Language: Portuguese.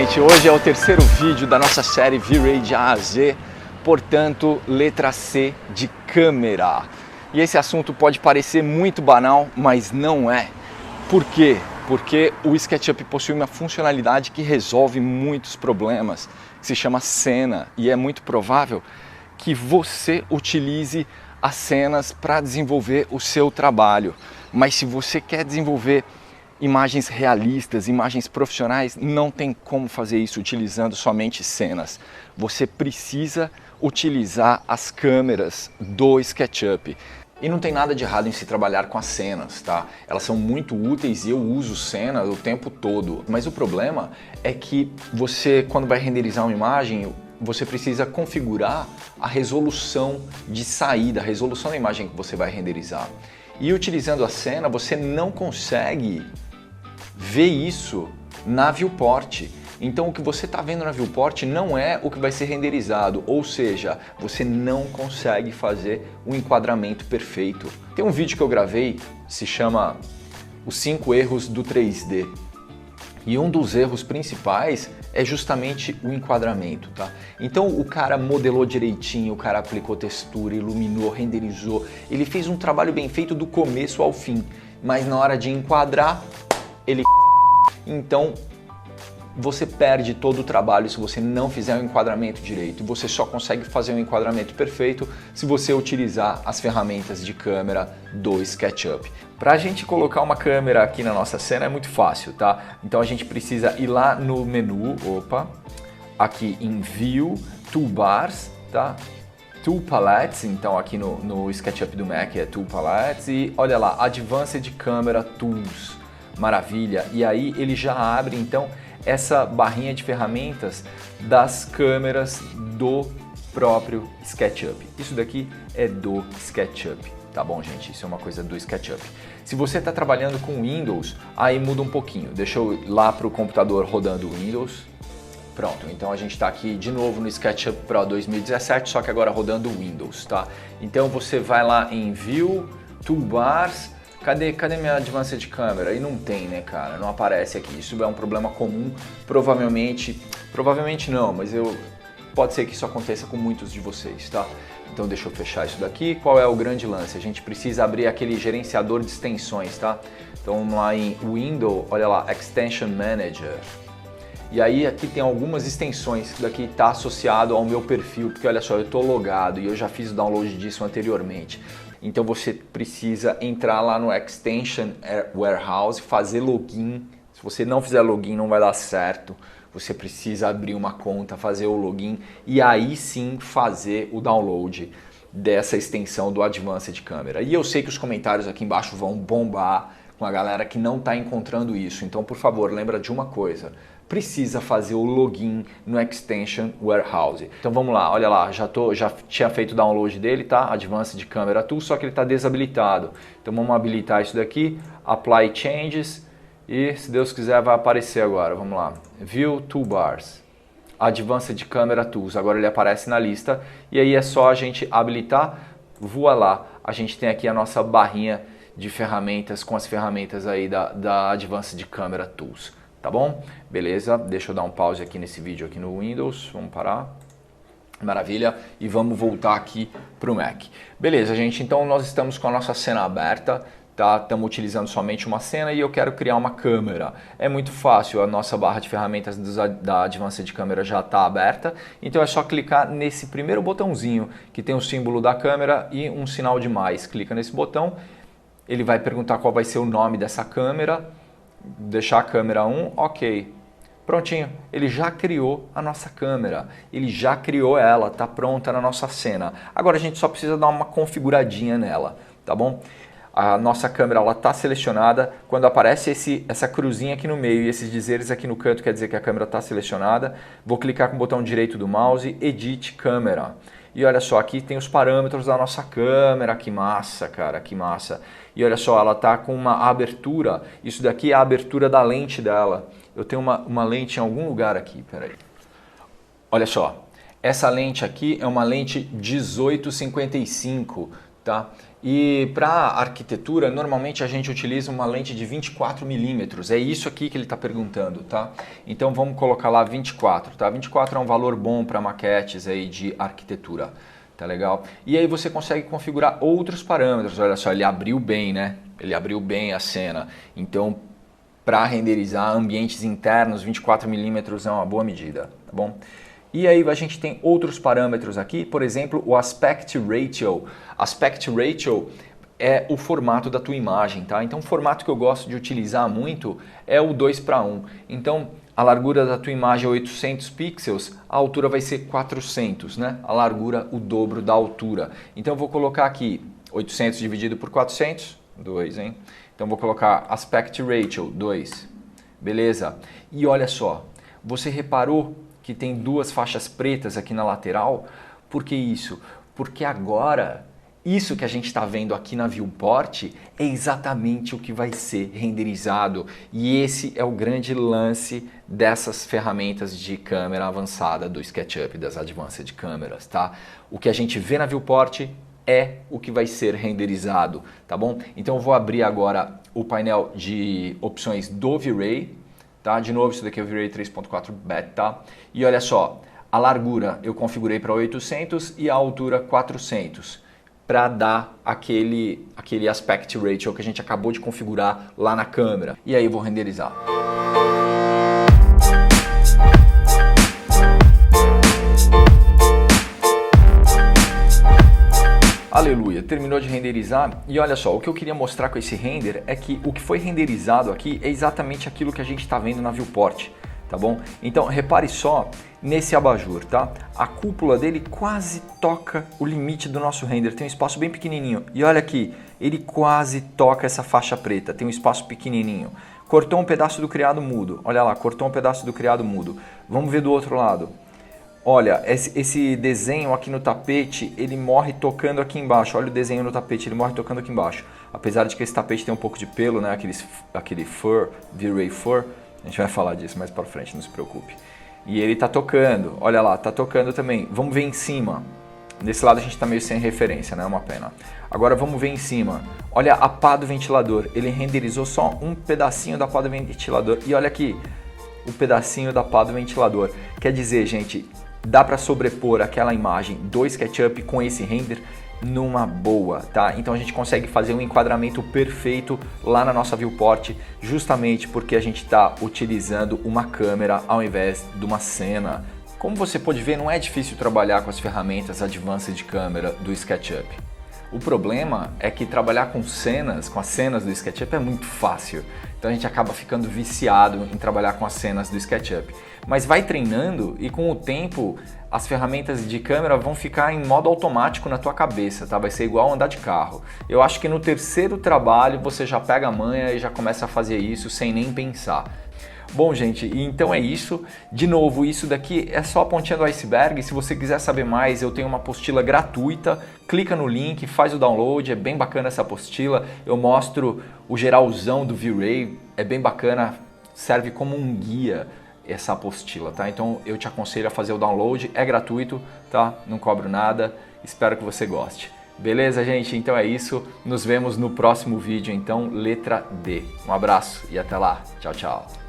gente, hoje é o terceiro vídeo da nossa série V-Ray de A a Z, portanto, letra C de câmera. E esse assunto pode parecer muito banal, mas não é. Por quê? Porque o SketchUp possui uma funcionalidade que resolve muitos problemas, que se chama cena, e é muito provável que você utilize as cenas para desenvolver o seu trabalho. Mas se você quer desenvolver imagens realistas, imagens profissionais, não tem como fazer isso utilizando somente cenas. Você precisa utilizar as câmeras do SketchUp. E não tem nada de errado em se trabalhar com as cenas, tá? Elas são muito úteis e eu uso cenas o tempo todo. Mas o problema é que você, quando vai renderizar uma imagem, você precisa configurar a resolução de saída, a resolução da imagem que você vai renderizar. E utilizando a cena, você não consegue ver isso na viewport. Então o que você está vendo na viewport não é o que vai ser renderizado, ou seja, você não consegue fazer um enquadramento perfeito. Tem um vídeo que eu gravei, se chama Os 5 Erros do 3D. E um dos erros principais é justamente o enquadramento, tá? Então o cara modelou direitinho, o cara aplicou textura, iluminou, renderizou, ele fez um trabalho bem feito do começo ao fim, mas na hora de enquadrar, ele... Então você perde todo o trabalho se você não fizer um enquadramento direito. Você só consegue fazer um enquadramento perfeito se você utilizar as ferramentas de câmera do SketchUp. Para a gente colocar uma câmera aqui na nossa cena é muito fácil, tá? Então a gente precisa ir lá no menu, aqui em View, Toolbars, tá? Tool Palettes, então aqui no SketchUp do Mac é Tool Palettes e olha lá, Advanced Camera Tools, maravilha! E aí ele já abre então essa barrinha de ferramentas das câmeras do próprio SketchUp. Isso daqui é do SketchUp, tá bom, gente? Isso é uma coisa do SketchUp. Se você está trabalhando com Windows, aí muda um pouquinho. Deixa eu ir lá para o computador rodando Windows. Pronto, então a gente está aqui de novo no SketchUp Pro 2017, só que agora rodando Windows, tá? Então você vai lá em View, Toolbars. Cadê minha Advanced Camera? E não tem, né, cara? Não aparece aqui. Isso é um problema comum, provavelmente não, mas pode ser que isso aconteça com muitos de vocês, tá? Então deixa eu fechar isso daqui. Qual é o grande lance? A gente precisa abrir aquele gerenciador de extensões, tá? Então vamos lá em Window, olha lá, Extension Manager. E aí aqui tem algumas extensões, isso daqui está associado ao meu perfil, porque olha só, eu estou logado e eu já fiz o download disso anteriormente. Então você precisa entrar lá no Extension Warehouse, fazer login. Se você não fizer login não vai dar certo. Você precisa abrir uma conta, fazer o login e aí sim fazer o download dessa extensão do Advanced Camera. E eu sei que os comentários aqui embaixo vão bombar com a galera que não está encontrando isso. Então, por favor, lembra de uma coisa. Precisa fazer o login no Extension Warehouse. Então vamos lá, olha lá, já tinha feito o download dele, tá? Advanced Camera Tool, só que ele está desabilitado. Então vamos habilitar isso daqui, Apply Changes e se Deus quiser vai aparecer agora, vamos lá. View Toolbars, Advanced Camera Tools, agora ele aparece na lista e aí é só a gente habilitar, voa lá. A gente tem aqui a nossa barrinha de ferramentas com as ferramentas aí da Advanced Camera Tools. Tá bom? Beleza, deixa eu dar um pause aqui nesse vídeo aqui no Windows, vamos parar. Maravilha, e vamos voltar aqui para o Mac. Beleza, gente, então nós estamos com a nossa cena aberta, tá? Estamos utilizando somente uma cena e eu quero criar uma câmera. É muito fácil, a nossa barra de ferramentas da Advanced Camera já está aberta, então é só clicar nesse primeiro botãozinho que tem o símbolo da câmera e um sinal de mais. Clica nesse botão, ele vai perguntar qual vai ser o nome dessa câmera. Deixar a câmera 1, ok. Prontinho, ele já criou a nossa câmera, ele já criou ela, tá pronta na nossa cena. Agora a gente só precisa dar uma configuradinha nela, tá bom? A nossa câmera ela tá selecionada, quando aparece essa cruzinha aqui no meio e esses dizeres aqui no canto quer dizer que a câmera está selecionada, vou clicar com o botão direito do mouse, Edit Câmera. E olha só, aqui tem os parâmetros da nossa câmera, que massa, cara, que massa. E olha só, ela tá com uma abertura, isso daqui é a abertura da lente dela. Eu tenho uma lente em algum lugar aqui, peraí. Olha só, essa lente aqui é uma lente 1855, tá? E para arquitetura, normalmente a gente utiliza uma lente de 24 milímetros. É isso aqui que ele está perguntando, tá? Então vamos colocar lá 24, tá? 24 é um valor bom para maquetes aí de arquitetura, tá legal? E aí você consegue configurar outros parâmetros. Olha só, ele abriu bem, né? Ele abriu bem a cena. Então, para renderizar ambientes internos, 24 milímetros é uma boa medida, tá bom? E aí a gente tem outros parâmetros aqui, por exemplo, o Aspect Ratio. Aspect Ratio é o formato da tua imagem, tá? Então o formato que eu gosto de utilizar muito é o 2:1. Então a largura da tua imagem é 800 pixels, a altura vai ser 400, né? A largura o dobro da altura. Então eu vou colocar aqui 800 dividido por 400, 2, hein? Então vou colocar Aspect Ratio 2, beleza? E olha só, você reparou que tem duas faixas pretas aqui na lateral? Por que isso? Porque agora, isso que a gente está vendo aqui na viewport é exatamente o que vai ser renderizado. E esse é o grande lance dessas ferramentas de câmera avançada do SketchUp, das Advanced Cameras, tá? O que a gente vê na viewport é o que vai ser renderizado, tá bom? Então eu vou abrir agora o painel de opções do V-Ray. Tá? De novo, isso daqui é o V-Ray 3.4 Beta. E olha só, a largura eu configurei para 800 e a altura 400 para dar aquele aspect ratio que a gente acabou de configurar lá na câmera. E aí eu vou renderizar. Aleluia, terminou de renderizar e olha só, o que eu queria mostrar com esse render é que o que foi renderizado aqui é exatamente aquilo que a gente está vendo na viewport, tá bom? Então repare só nesse abajur, tá? A cúpula dele quase toca o limite do nosso render, tem um espaço bem pequenininho e olha aqui, ele quase toca essa faixa preta, tem um espaço pequenininho. Cortou um pedaço do criado mudo, olha lá, cortou um pedaço do criado mudo. Vamos ver do outro lado. Olha, esse desenho aqui no tapete, ele morre tocando aqui embaixo. Olha o desenho no tapete, ele morre tocando aqui embaixo. Apesar de que esse tapete tem um pouco de pelo, né? Aquele fur, V-Ray fur. A gente vai falar disso mais pra frente, não se preocupe. E ele tá tocando, olha lá, tá tocando também. Vamos ver em cima. Nesse lado a gente tá meio sem referência, né? É uma pena. Agora vamos ver em cima. Olha a pá do ventilador. Ele renderizou só um pedacinho da pá do ventilador. E olha aqui, o pedacinho da pá do ventilador. Quer dizer, gente, dá para sobrepor aquela imagem do SketchUp com esse render numa boa, tá? Então a gente consegue fazer um enquadramento perfeito lá na nossa viewport, justamente porque a gente está utilizando uma câmera ao invés de uma cena. Como você pode ver, não é difícil trabalhar com as ferramentas Advanced Camera do SketchUp. O problema é que trabalhar com as cenas do SketchUp é muito fácil. Então a gente acaba ficando viciado em trabalhar com as cenas do SketchUp. Mas vai treinando e com o tempo as ferramentas de câmera vão ficar em modo automático na tua cabeça, tá? Vai ser igual andar de carro. Eu acho que no terceiro trabalho você já pega a manha e já começa a fazer isso sem nem pensar. Bom, gente, então é isso. De novo, isso daqui é só a pontinha do iceberg. Se você quiser saber mais, eu tenho uma apostila gratuita. Clica no link, faz o download, é bem bacana essa apostila. Eu mostro o geralzão do V-Ray, é bem bacana, serve como um guia essa apostila, tá? Então eu te aconselho a fazer o download, é gratuito, tá? Não cobro nada, espero que você goste. Beleza, gente? Então é isso. Nos vemos no próximo vídeo, então, letra D. Um abraço e até lá. Tchau, tchau.